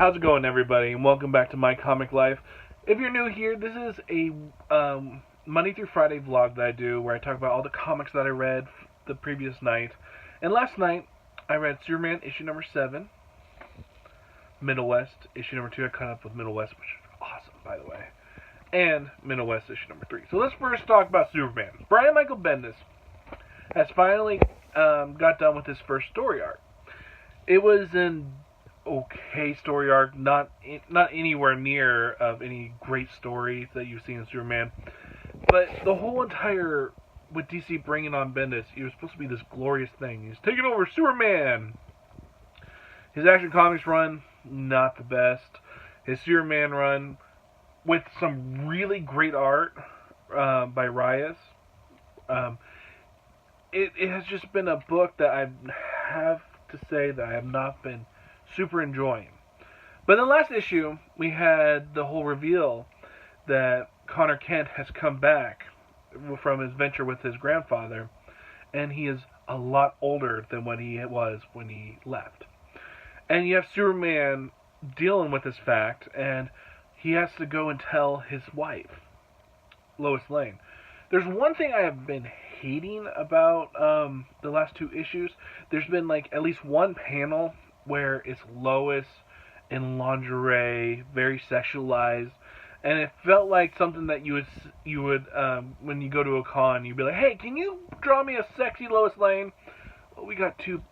How's it going, everybody? And welcome back to My Comic Life. If you're new here, this is a Monday through Friday vlog that I do where I talk about all the comics that I read the previous night. And last night, I read Superman issue number 7, Middlewest issue number 2. I caught up with Middlewest, which is awesome, by the way. And Middlewest issue number 3. So let's first talk about Superman. Brian Michael Bendis has finally got done with his first story arc. It was an okay story arc, not anywhere near of any great story that you've seen in Superman, but the whole entire, with DC bringing on Bendis, it was supposed to be this glorious thing. He's taking over Superman. His Action Comics run, not the best. His Superman run, with some really great art by Reyes, it has just been a book that I have to say that I have not been super enjoying. But in the last issue, we had the whole reveal that Connor Kent has come back from his venture with his grandfather, and he is a lot older than what he was when he left. And you have Superman dealing with this fact, and he has to go and tell his wife, Lois Lane. There's one thing I have been hating about the last 2 issues. There's been like at least one panel where it's Lois in lingerie, very sexualized, and it felt like something that you would when you go to a con, you'd be like, "Hey, can you draw me a sexy Lois Lane?" Well, we got two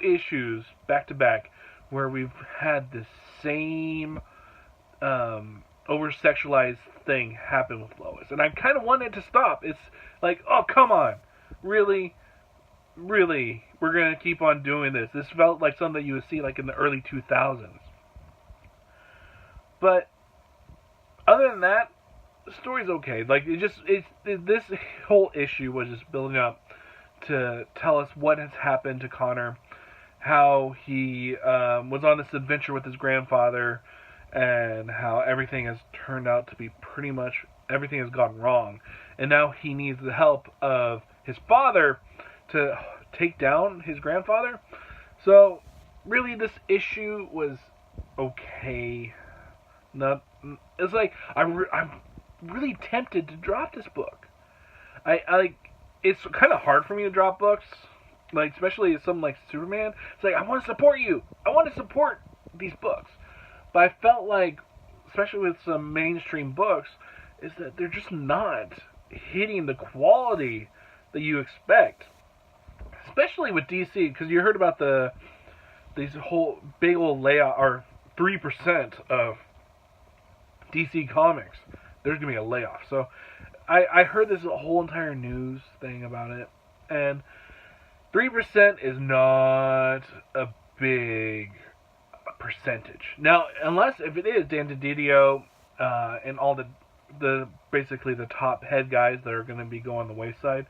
issues back to back where we've had the same over-sexualized thing happen with Lois, and I kind of wanted to stop. It's like, oh, come on, really, we're gonna keep on doing this. This felt like something that you would see like in the early 2000s. But other than that, the story's okay. Like this whole issue was just building up to tell us what has happened to Connor, how he was on this adventure with his grandfather, and how everything has turned out to be pretty much everything has gone wrong, and now he needs the help of his father to take down his grandfather. So really, this issue was okay. It's like I'm really tempted to drop this book. I like, it's kind of hard for me to drop books, like especially something like Superman. It's like, I want to support you. I want to support these books. But I felt like, especially with some mainstream books, is that they're just not hitting the quality that you expect. Especially with DC, because you heard about these whole big old layoff, or 3% of DC Comics, there's going to be a layoff. So I heard this whole entire news thing about it, and 3% is not a big percentage. Now, if it is Dan DiDio and all the basically the top head guys that are going to be going the wayside,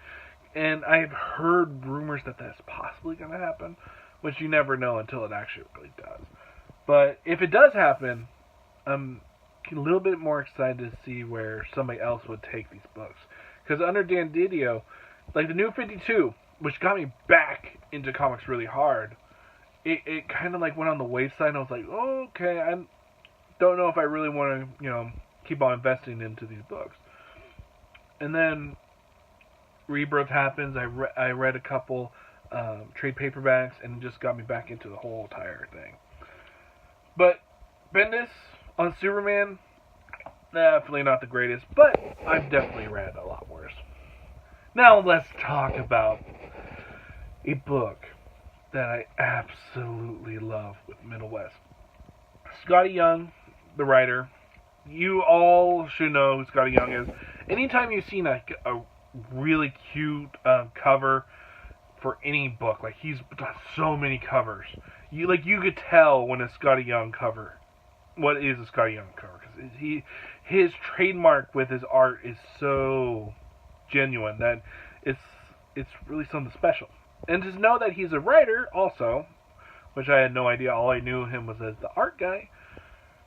and I've heard rumors that that's possibly going to happen, which you never know until it actually really does. But if it does happen, I'm a little bit more excited to see where somebody else would take these books. Because under Dan DiDio, like the New 52, which got me back into comics really hard, it kind of like went on the wayside, and I was like, oh, okay, I don't know if I really want to, keep on investing into these books. And then Rebirth happens. I read a couple trade paperbacks, and it just got me back into the whole entire thing. But Bendis on Superman, definitely not the greatest, but I've definitely read a lot worse. Now let's talk about a book that I absolutely love with Middlewest. Scotty Young, the writer. You all should know who Scotty Young is. Anytime you've seen a really cute cover for any book, like he's done so many covers, you could tell when a Scotty Young cover, what is a Scotty Young cover, because his trademark with his art is so genuine that it's really something special. And to know that he's a writer also, which I had no idea. All I knew him was as the art guy.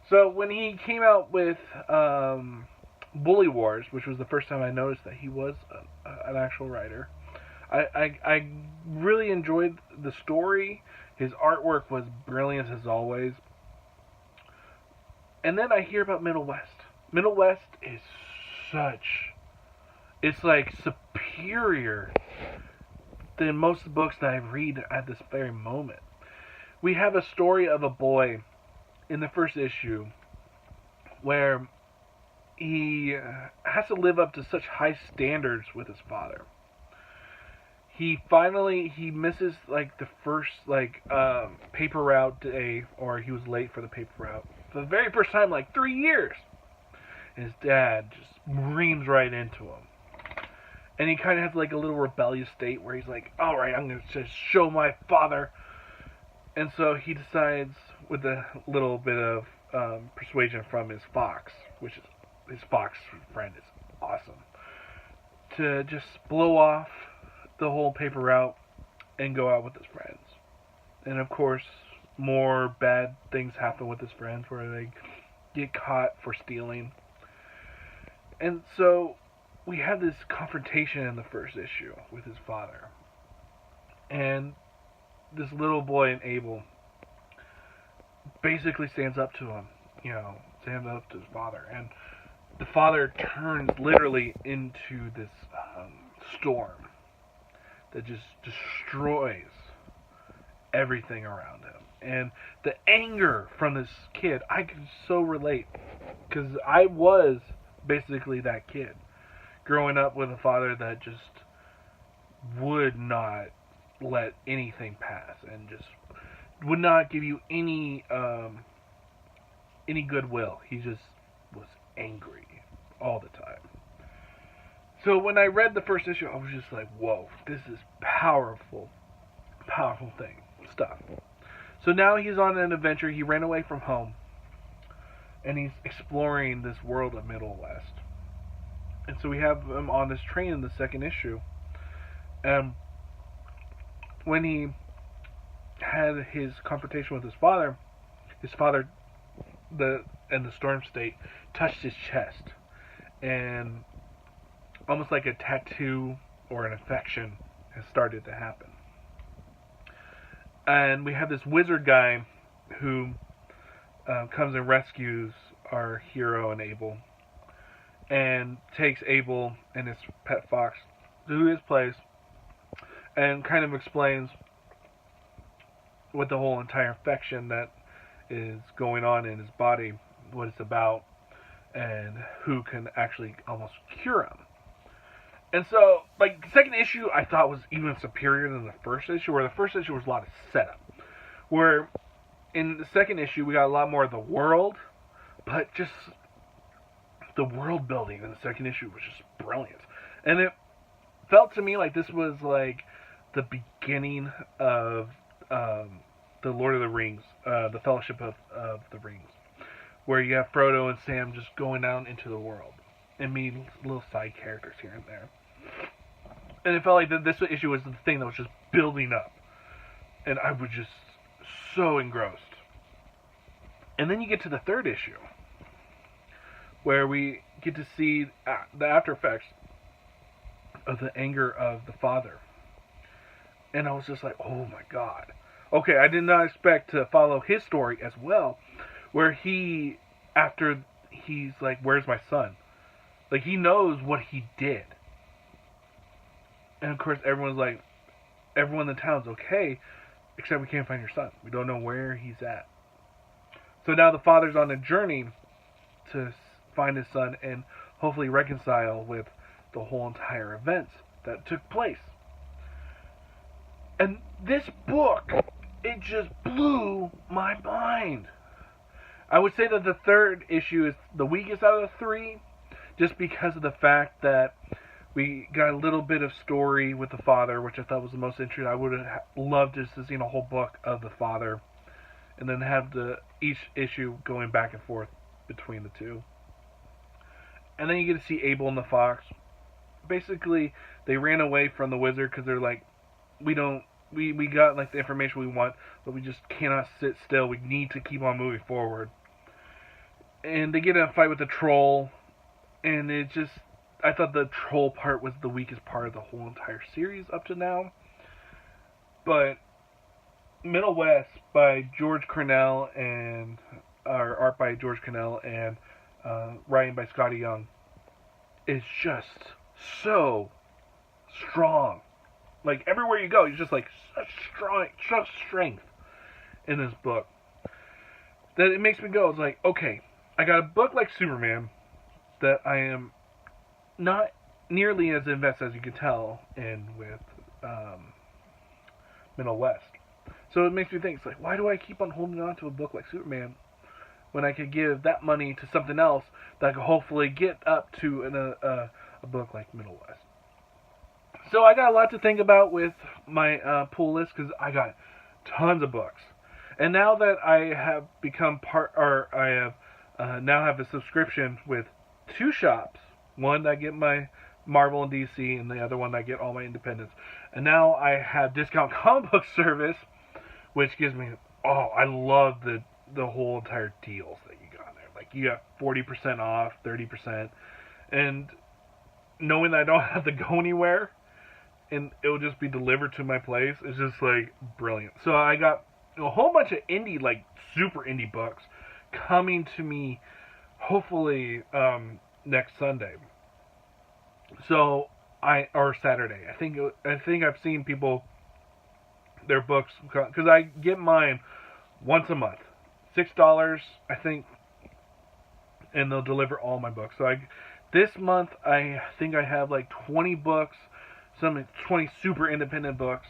So when he came out with Bully Wars, which was the first time I noticed that he was an actual writer, I really enjoyed the story. His artwork was brilliant as always. And then I hear about Middlewest. Middlewest is such, it's like superior than most of the books that I read at this very moment. We have a story of a boy in the first issue where he has to live up to such high standards with his father. He misses like the first paper route day, or he was late for the paper route for the very first time in like 3 years. And his dad just reams right into him. And he kind of has like a little rebellious state where he's like, all right, I'm going to just show my father. And so he decides, with a little bit of persuasion from his fox, which is his fox friend is awesome, to just blow off the whole paper route and go out with his friends. And of course, more bad things happen with his friends where they get caught for stealing. And so we have this confrontation in the first issue with his father. And this little boy in Abel basically stands up to him, stands up to his father. And the father turns literally into this storm that just destroys everything around him. And the anger from this kid, I can so relate, because I was basically that kid, growing up with a father that just would not let anything pass, and just would not give you any goodwill. He just was angry all the time. So when I read the first issue, I was just like, whoa, this is powerful stuff. So now he's on an adventure. He ran away from home, and he's exploring this world of Middlewest. And so we have him on this train in the second issue. And when he had his confrontation with his father, in the storm state, touched his chest. And almost like a tattoo or an infection has started to happen. And we have this wizard guy who comes and rescues our hero and Abel, and takes Abel and his pet fox to his place, and kind of explains what the whole entire infection that is going on in his body, what it's about, and who can actually almost cure him. And so, like, the second issue I thought was even superior than the first issue, where the first issue was a lot of setup. Where in the second issue we got a lot more of the world, but just the world building in the second issue was just brilliant. And it felt to me like this was like the beginning of the Lord of the Rings, the Fellowship of the Rings, where you have Frodo and Sam just going down into the world and meeting little side characters here and there. And it felt like this issue was the thing that was just building up, and I was just so engrossed. And then you get to the third issue, where we get to see the after effects of the anger of the father. And I was just like, oh my god. Okay, I did not expect to follow his story as well, where after he's like, where's my son? Like, he knows what he did. And of course, everyone in the town's okay, except we can't find your son. We don't know where he's at. So now the father's on a journey to find his son and hopefully reconcile with the whole entire events that took place. And this book, it just blew my mind. I would say that the third issue is the weakest out of the three, just because of the fact that we got a little bit of story with the father, which I thought was the most interesting. I would have loved just to see a whole book of the father, and then have each issue going back and forth between the two. And then you get to see Abel and the fox. Basically, they ran away from the wizard because they're like, we got like the information we want, but we just cannot sit still. We need to keep on moving forward. And they get in a fight with the troll, and I thought the troll part was the weakest part of the whole entire series up to now. But Middlewest by George Cornell and our art by George Cannell and writing by Scotty Young, is just so strong. Like, everywhere you go, you're just like such strength in this book that it makes me go, it's like, okay, I got a book like Superman that I am not nearly as invested as you can tell in with Middlewest. So it makes me think, it's like, why do I keep on holding on to a book like Superman when I could give that money to something else that could hopefully get up to a book like Middlewest? So I got a lot to think about with my pool list, because I got tons of books. And now that I have become now have a subscription with two shops, one that I get my Marvel and DC, and the other one that I get all my independents. And now I have Discount Comic Book Service, which gives me, I love the whole entire deals that you got there. Like, you got 40% off, 30%, and knowing that I don't have to go anywhere, and it will just be delivered to my place, is just, like, brilliant. So I got a whole bunch of indie, like, super indie books coming to me, hopefully, next Sunday. So, or Saturday. I think I've seen people, their books, because I get mine once a month. $6, I think, and they'll deliver all my books. So this month, I think I have like 20 books, 20 super independent books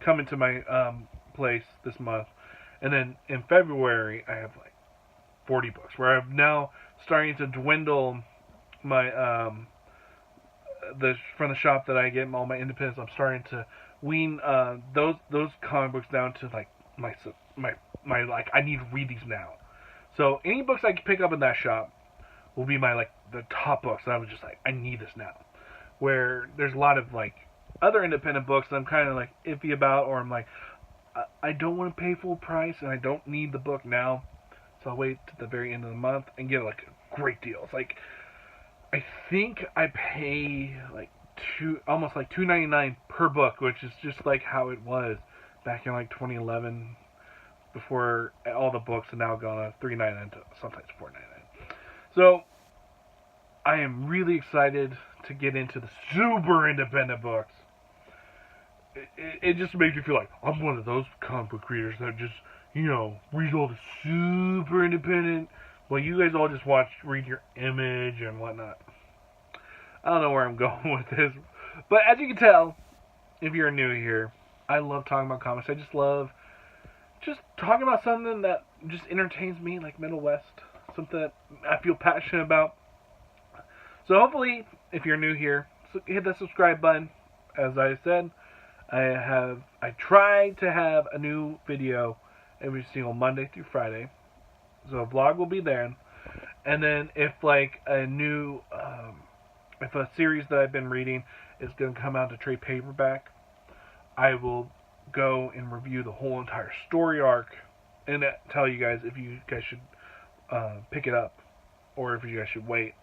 coming to my place this month. And then in February, I have like 40 books, where I'm now starting to dwindle my from the shop that I get all my independents. I'm starting to wean those comic books down to like my like, I need to read these now. So any books I can pick up in that shop will be my, like, the top books that I was just like, I need this now. Where there's a lot of like other independent books that I'm kind of like iffy about, or I'm like, I don't want to pay full price and I don't need the book now, so I'll wait to the very end of the month and get like a great deal. It's like, I think I pay like almost like $2.99 per book, which is just like how it was back in like 2011, before all the books have now gone to $3.99 to sometimes $4.99. So I am really excited to get into the super independent books. It just makes me feel like I'm one of those comic book readers that just, read all the super independent. Well, you guys all just read your Image and whatnot. I don't know where I'm going with this. But as you can tell, if you're new here, I love talking about comics. I just love talking about something that just entertains me, like Middlewest. Something that I feel passionate about. So hopefully, if you're new here, hit that subscribe button. As I said, I try to have a new video every single Monday through Friday. So a vlog will be there. And then if like if a series that I've been reading is going to come out to trade paperback, I will go and review the whole entire story arc and tell you guys if you guys should pick it up or if you guys should wait.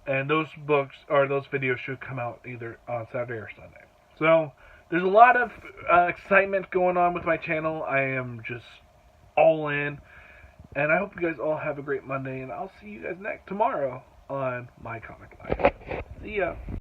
And those books or those videos should come out either on Saturday or Sunday. So there's a lot of excitement going on with my channel. I am just all in. And I hope you guys all have a great Monday. And I'll see you guys tomorrow on My Comic Life. See ya.